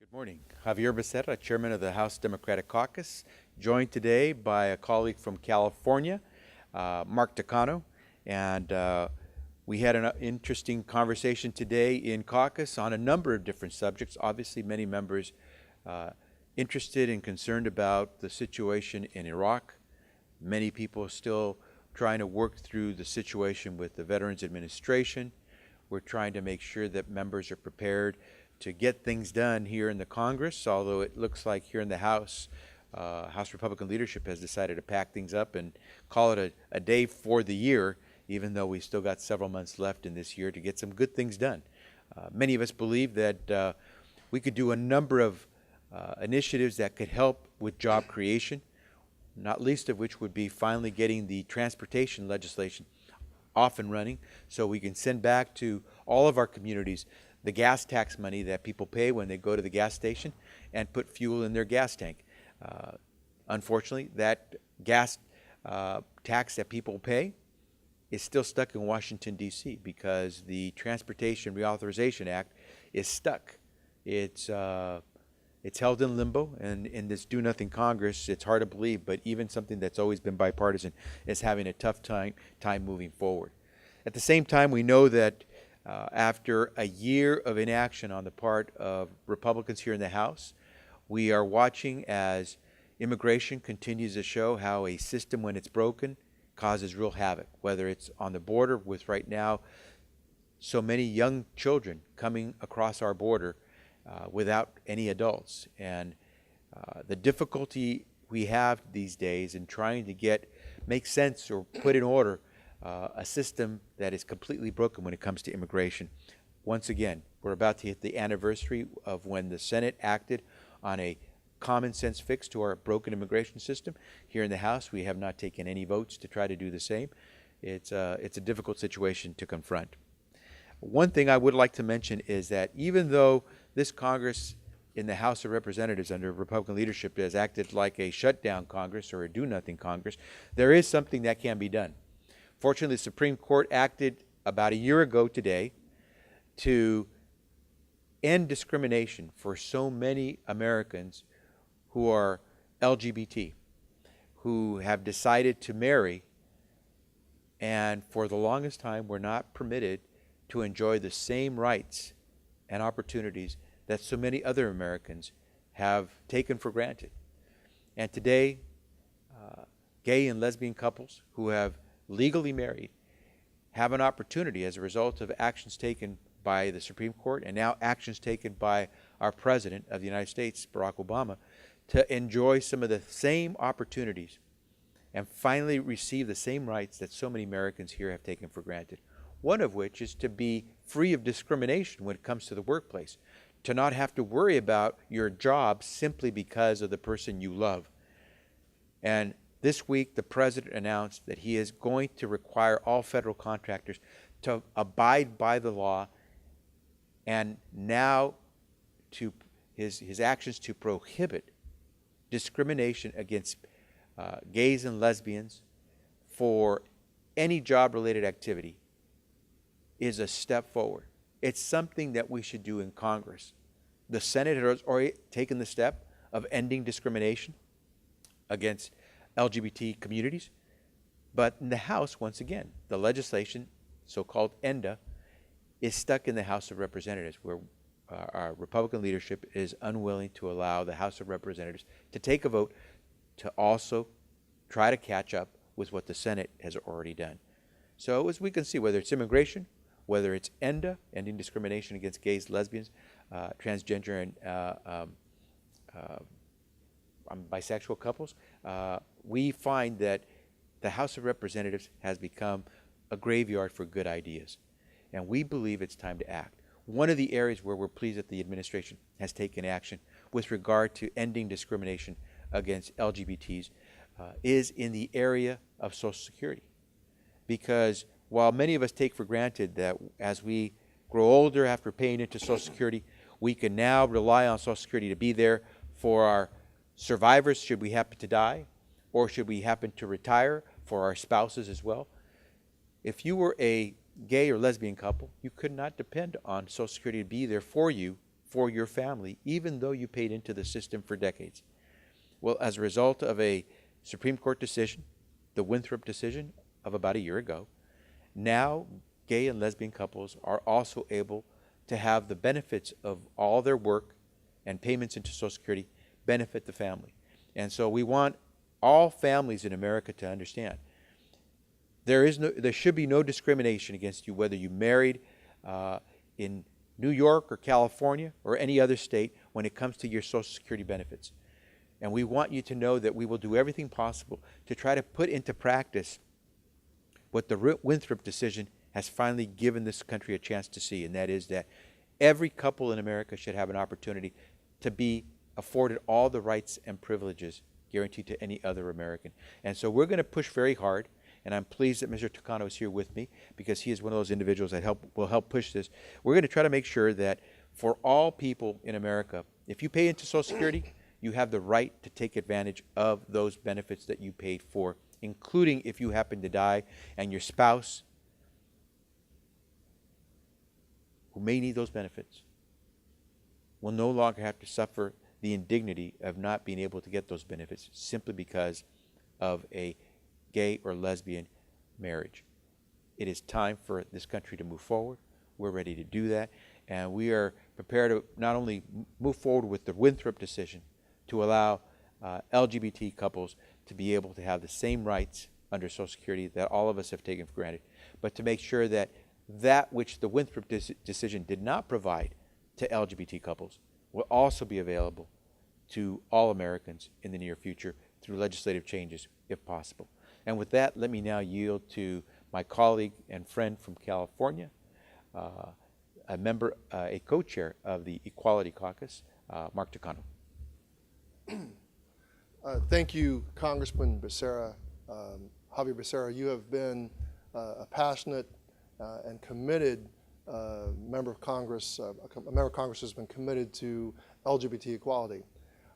Good morning. Javier Becerra, Chairman of the House Democratic Caucus, joined today by a colleague from California, Mark Takano, and we had an interesting conversation today in caucus on a number of different subjects. Obviously, many members uh, interested and concerned about the situation in Iraq. Many people still trying to work through the situation with the Veterans Administration. We're trying to make sure that members are prepared to get things done here in the Congress, although it looks like here in the House, House Republican leadership has decided to pack things up and call it a day for the year, even though we still got several months left in this year to get some good things done. Many of us believe that we could do a number of initiatives that could help with job creation, not least of which would be finally getting the transportation legislation off and running so we can send back to all of our communities the gas tax money that people pay when they go to the gas station and put fuel in their gas tank. Unfortunately, that gas tax that people pay is still stuck in Washington, D.C. because the Transportation Reauthorization Act is stuck. It's held in limbo, and in this do-nothing Congress, it's hard to believe, but even something that's always been bipartisan is having a tough time moving forward. At the same time, we know that after a year of inaction on the part of Republicans here in the House, we are watching as immigration continues to show how a system, when it's broken, causes real havoc, whether it's on the border with right now so many young children coming across our border without any adults. And the difficulty we have these days in trying to make sense or put in order a system that is completely broken when it comes to immigration. Once again, we're about to hit the anniversary of when the Senate acted on a common sense fix to our broken immigration system. Here in the House, we have not taken any votes to try to do the same. It's a difficult situation to confront. One thing I would like to mention is that even though this Congress in the House of Representatives under Republican leadership has acted like a shutdown Congress or a do-nothing Congress, there is something that can be done. Fortunately, the Supreme Court acted about a year ago today to end discrimination for so many Americans who are LGBT, who have decided to marry, and for the longest time were not permitted to enjoy the same rights and opportunities that so many other Americans have taken for granted. And today, gay and lesbian couples who have legally married have an opportunity as a result of actions taken by the Supreme Court and now actions taken by our President of the United States, Barack Obama, to enjoy some of the same opportunities and finally receive the same rights that so many Americans here have taken for granted. One of which is to be free of discrimination when it comes to the workplace, to not have to worry about your job simply because of the person you love. And this week, the President announced that he is going to require all federal contractors to abide by the law, and now to his actions to prohibit discrimination against gays and lesbians for any job-related activity is a step forward. It's something that we should do in Congress. The Senate has already taken the step of ending discrimination against LGBT communities, but in the House, once again, the legislation, so-called ENDA, is stuck in the House of Representatives, where our Republican leadership is unwilling to allow the House of Representatives to take a vote to also try to catch up with what the Senate has already done. So as we can see, whether it's immigration, whether it's ENDA, ending discrimination against gays, lesbians, transgender, and bisexual couples, we find that the House of Representatives has become a graveyard for good ideas. And we believe it's time to act. One of the areas where we're pleased that the administration has taken action with regard to ending discrimination against LGBTs is in the area of Social Security. Because while many of us take for granted that as we grow older after paying into Social Security, we can now rely on Social Security to be there for our survivors should we happen to die, or should we happen to retire, for our spouses as well. If you were a gay or lesbian couple, you could not depend on Social Security to be there for you for your family, even though you paid into the system for decades. Well, as a result of a Supreme Court decision, the Winthrop decision of about a year ago, now gay and lesbian couples are also able to have the benefits of all their work and payments into Social Security benefit the family. And so we want all families in America to understand there should be no discrimination against you, whether you married in New York or California or any other state when it comes to your Social Security benefits. And we want you to know that we will do everything possible to try to put into practice what the Winthrop decision has finally given this country a chance to see, and that is that every couple in America should have an opportunity to be afforded all the rights and privileges guaranteed to any other American. And so we're going to push very hard, and I'm pleased that Mr. Takano is here with me because he is one of those individuals that will help push this. We're going to try to make sure that for all people in America, if you pay into Social Security, you have the right to take advantage of those benefits that you paid for, including if you happen to die and your spouse, who may need those benefits, will no longer have to suffer the indignity of not being able to get those benefits simply because of a gay or lesbian marriage. It is time for this country to move forward. We're ready to do that, and we are prepared to not only move forward with the Winthrop decision to allow LGBT couples to be able to have the same rights under Social Security that all of us have taken for granted, but to make sure that that which the Winthrop decision did not provide to LGBT couples will also be available to all Americans in the near future through legislative changes, if possible. And with that, let me now yield to my colleague and friend from California, a co-chair of the Equality Caucus, Mark Takano. Thank you, Congressman Becerra. Javier Becerra, you have been a passionate and committed member of Congress. A member of Congress has been committed to LGBT equality.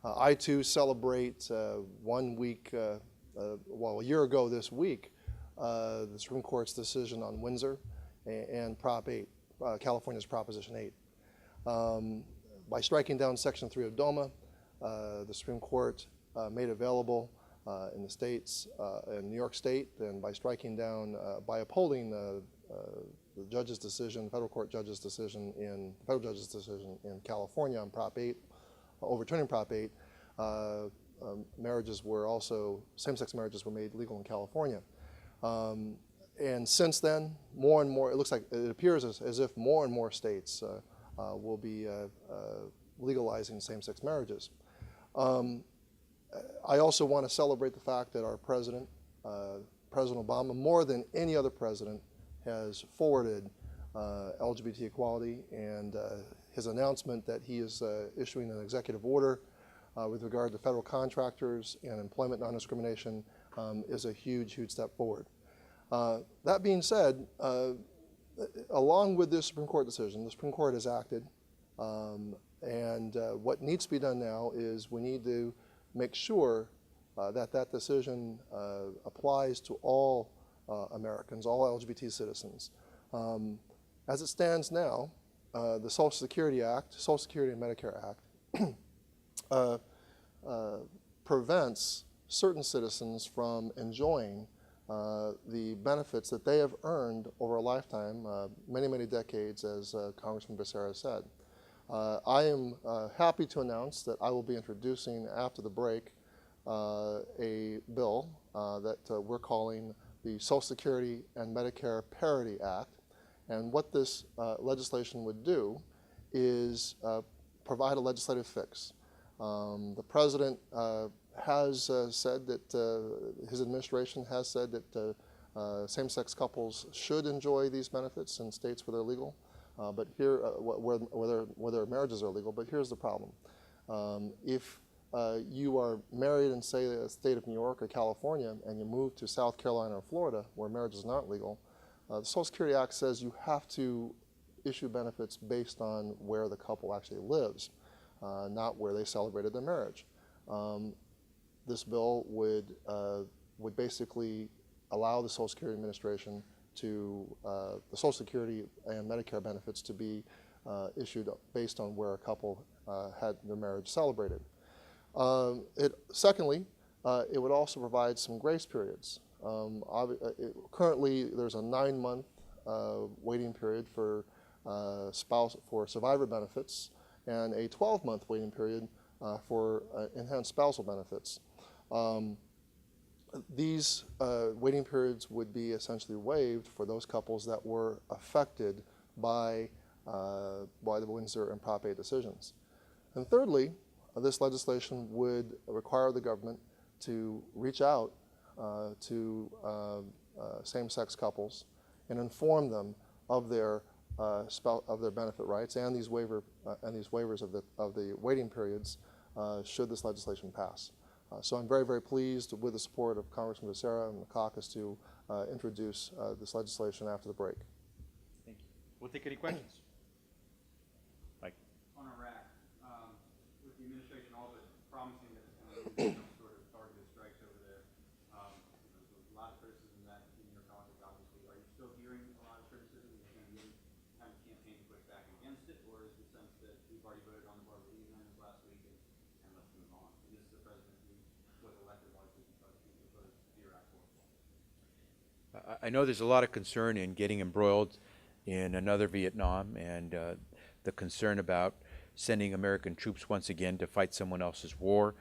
I too celebrate 1 week, well, a year ago this week, the Supreme Court's decision on Windsor and Prop 8, California's Proposition 8. By striking down Section 3 of DOMA, the Supreme Court made available in the states, in New York State, and by striking down, by upholding the judge's decision, federal judge's decision in California on Prop 8, overturning Prop 8, marriages were also, same-sex marriages were made legal in California. And since then, more and more, it appears as if more and more states will be legalizing same-sex marriages. I also want to celebrate the fact that our president, President Obama, more than any other president, has forwarded LGBT equality, and his announcement that he is issuing an executive order with regard to federal contractors and employment non-discrimination is a huge, huge step forward. That being said, along with this Supreme Court decision, the Supreme Court has acted, and what needs to be done now is we need to make sure that that decision applies to all Americans, all LGBT citizens. As it stands now, the Social Security Act, Social Security and Medicare Act, prevents certain citizens from enjoying the benefits that they have earned over a lifetime, many, many decades, as Congressman Becerra said. I am happy to announce that I will be introducing, after the break, a bill that we're calling the Social Security and Medicare Parity Act. And what this legislation would do is provide a legislative fix. The President has said that his administration has said that same-sex couples should enjoy these benefits in states where they're legal, but here, where their marriages are legal. But here's the problem: if you are married in, say, the state of New York or California, and you move to South Carolina or Florida, where marriages are not legal, the Social Security Act says you have to issue benefits based on where the couple actually lives, not where they celebrated their marriage. This bill would basically allow the Social Security Administration to, the Social Security and Medicare benefits to be issued based on where a couple had their marriage celebrated. Secondly, it would also provide some grace periods. Currently, there's a 9-month waiting period for survivor benefits and a 12-month waiting period for enhanced spousal benefits. These waiting periods would be essentially waived for those couples that were affected by the Windsor and Prop 8 decisions. And thirdly, this legislation would require the government to reach out to same-sex couples and inform them of their benefit rights and these waivers of the waiting periods should this legislation pass. So I'm very, very pleased with the support of Congressman Becerra and the caucus to introduce this legislation after the break. Thank you. We'll take any questions. Mike. On Iraq, with the administration all but promising that it's going to do some sort of targeted strikes over there, there's a lot of criticism that in your caucus, obviously. Are you still hearing a lot of criticism? Is there going to be any kind of campaign to push back against it, or is the sense that we've already voted on the Barbados Amendments last week and let's move on? And this is the president who was elected largely because people opposed the Iraq war. I know there's a lot of concern in getting embroiled in another Vietnam, and the concern about sending American troops once again to fight someone else's war.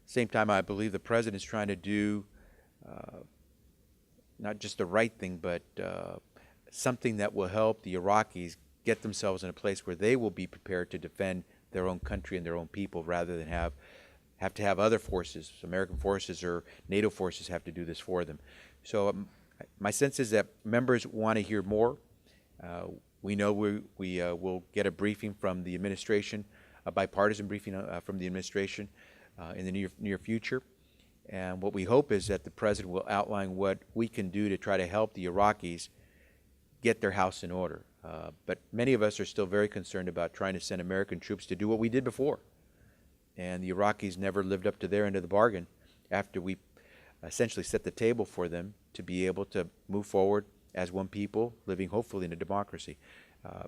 Same time, I believe the president is trying to do not just the right thing, but something that will help the Iraqis get themselves in a place where they will be prepared to defend their own country and their own people, rather than have to have other forces, American forces or NATO forces, have to do this for them. So my sense is that members want to hear more. We know we will get a briefing from the administration, a bipartisan briefing from the administration in the near future. And what we hope is that the president will outline what we can do to try to help the Iraqis get their house in order. But many of us are still very concerned about trying to send American troops to do what we did before. And the Iraqis never lived up to their end of the bargain after we essentially set the table for them to be able to move forward as one people, living hopefully in a democracy.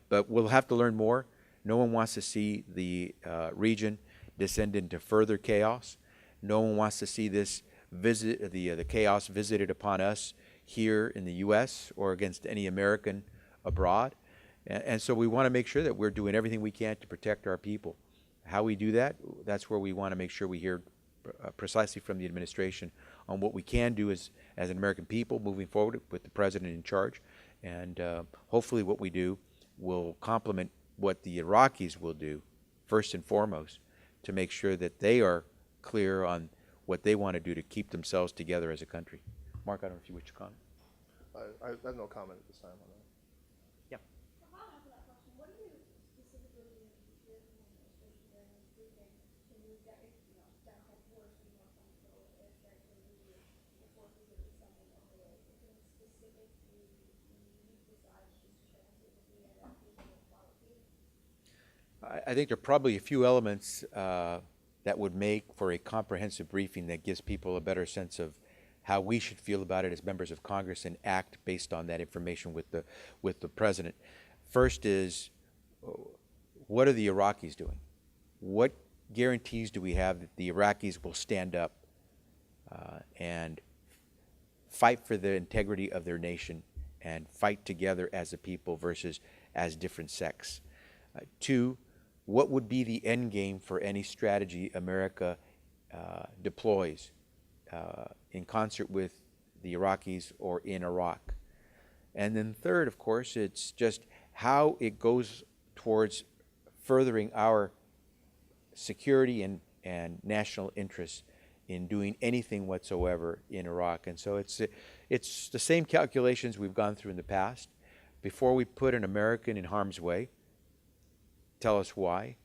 But we'll have to learn more. No one wants to see the region descend into further chaos. No one wants to see this the chaos visited upon us here in the U.S. or against any American abroad. And so we want to make sure that we're doing everything we can to protect our people. How we do that, that's where we want to make sure we hear precisely from the administration on what we can do as an American people moving forward with the president in charge. And hopefully what we do will complement what the Iraqis will do, first and foremost, to make sure that they are clear on what they want to do to keep themselves together as a country. Mark, I don't know if you wish to comment. I have no comment at this time on that. Yeah. Follow up to that question, what do you specifically hear from the administration during this briefing? Can you downside force, some sort of airstrike or the forces that are sending over there? Is there anything specific you need besides just transit with the adaptation policy? I think there are probably a few elements that would make for a comprehensive briefing that gives people a better sense of how we should feel about it as members of Congress and act based on that information with the president. First is, what are the Iraqis doing? What guarantees do we have that the Iraqis will stand up and fight for the integrity of their nation and fight together as a people versus as different sects? Two, what would be the end game for any strategy America deploys in concert with the Iraqis or in Iraq? And then third, of course, it's just how it goes towards furthering our security and national interests in doing anything whatsoever in Iraq. And so it's the same calculations we've gone through in the past. Before we put an American in harm's way, tell us why.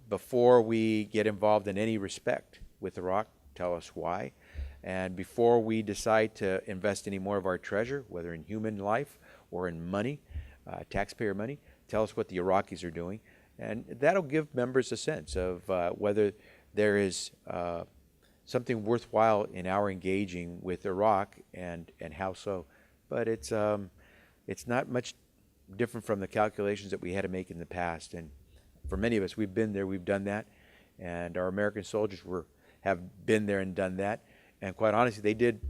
Before we get involved in any respect with Iraq, tell us why. And before we decide to invest any more of our treasure, whether in human life or in money, taxpayer money, tell us what the Iraqis are doing. And that'll give members a sense of whether there is something worthwhile in our engaging with Iraq and how so. But it's not much different from the calculations that we had to make in the past. And for many of us, we've been there, we've done that, and our American soldiers have been there and done that. And quite honestly, they did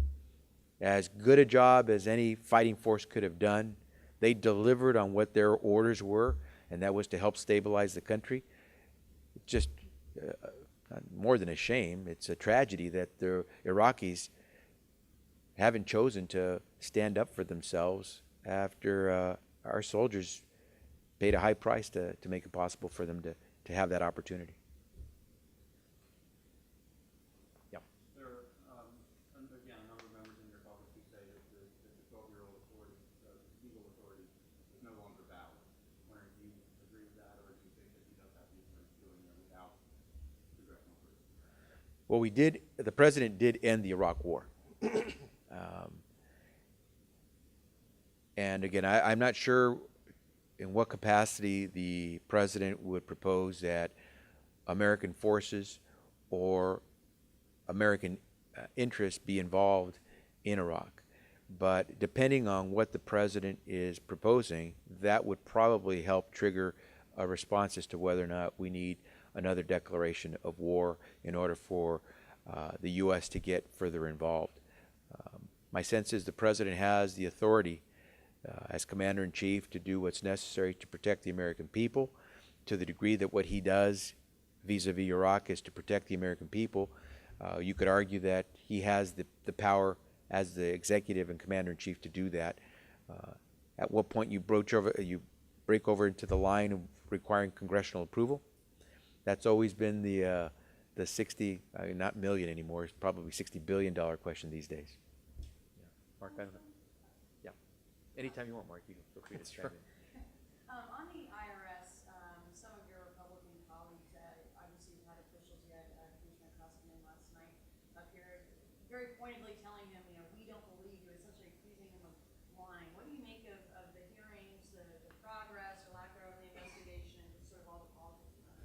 as good a job as any fighting force could have done. They delivered on what their orders were, and that was to help stabilize the country. Just more than a shame, it's a tragedy that the Iraqis haven't chosen to stand up for themselves after our soldiers paid a high price to make it possible for them to have that opportunity. Yeah. There are, again, a number of members in your caucus who say that the 12-year-old authority, legal authority, is no longer valid. Wondering if you agree with that, or do you think that he does have the authority to do it without congressional approval? Well, the president did end the Iraq War. And again, I'm not sure in what capacity the president would propose that American forces or American interests be involved in Iraq. But depending on what the president is proposing, that would probably help trigger a response as to whether or not we need another declaration of war in order for the U.S. to get further involved. My sense is the president has the authority as commander-in-chief to do what's necessary to protect the American people. To the degree that what he does vis-a-vis Iraq is to protect the American people, you could argue that he has the power as the executive and commander-in-chief to do that. At what point you break over into the line of requiring congressional approval? That's always been the 60, not million anymore, it's probably $60 billion question these days. Yeah. Mark, I don't know. Yeah. Anytime you want, Mark, you can feel free to chime in. On the IRS, some of your Republican colleagues, obviously you've had officials, you had Commissioner Cussman last night up here, very pointedly telling him, we don't believe you, essentially accusing him of lying. What do you make of the hearings, the progress or lack thereof of the investigation, and sort of all the politics around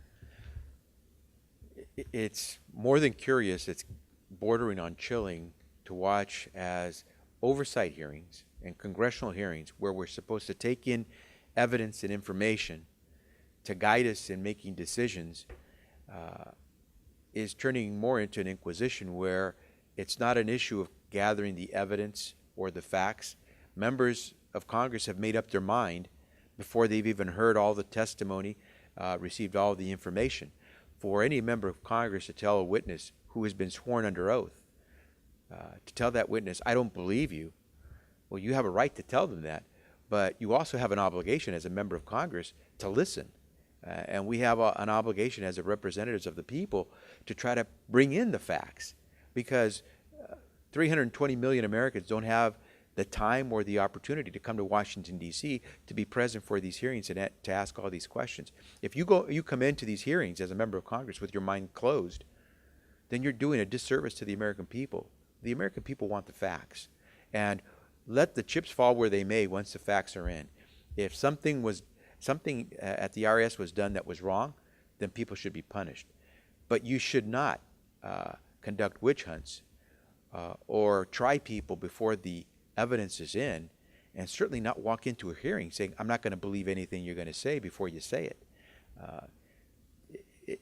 it? It's more than curious, it's bordering on chilling to watch as oversight hearings and congressional hearings where we're supposed to take in evidence and information to guide us in making decisions is turning more into an inquisition where it's not an issue of gathering the evidence or the facts. Members of Congress have made up their mind before they've even heard all the testimony, received all the information. For any member of Congress to tell a witness who has been sworn under oath, to tell that witness, I don't believe you, well, you have a right to tell them that, but you also have an obligation as a member of Congress to listen. And we have an obligation as representatives of the people to try to bring in the facts, because 320 million Americans don't have the time or the opportunity to come to Washington, D.C. to be present for these hearings and to ask all these questions. If you come into these hearings as a member of Congress with your mind closed, then you're doing a disservice to the American people. The American people want the facts. And let the chips fall where they may once the facts are in. If something at the IRS was done that was wrong, then people should be punished. But you should not conduct witch hunts or try people before the evidence is in, and certainly not walk into a hearing saying, I'm not going to believe anything you're going to say before you say it.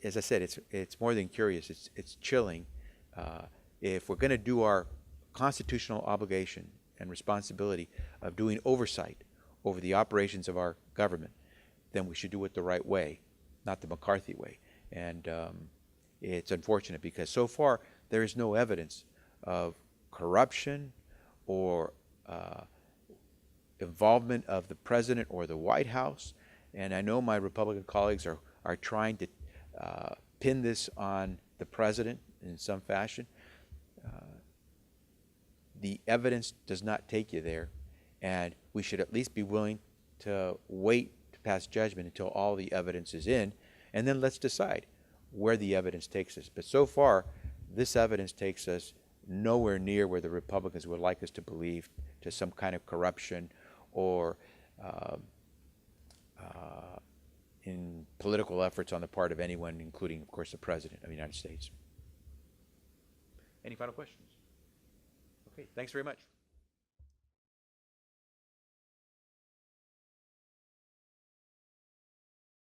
As I said, it's more than curious. It's chilling. If we're going to do our constitutional obligation and responsibility of doing oversight over the operations of our government, then we should do it the right way, not the McCarthy way. And it's unfortunate because so far there is no evidence of corruption or involvement of the president or the White House. And I know my Republican colleagues are trying to pin this on the president in some fashion. The evidence does not take you there, and we should at least be willing to wait to pass judgment until all the evidence is in, and then let's decide where the evidence takes us. But so far, this evidence takes us nowhere near where the Republicans would like us to believe, to some kind of corruption or in political efforts on the part of anyone, including, of course, the President of the United States. Any final questions? Okay, thanks very much.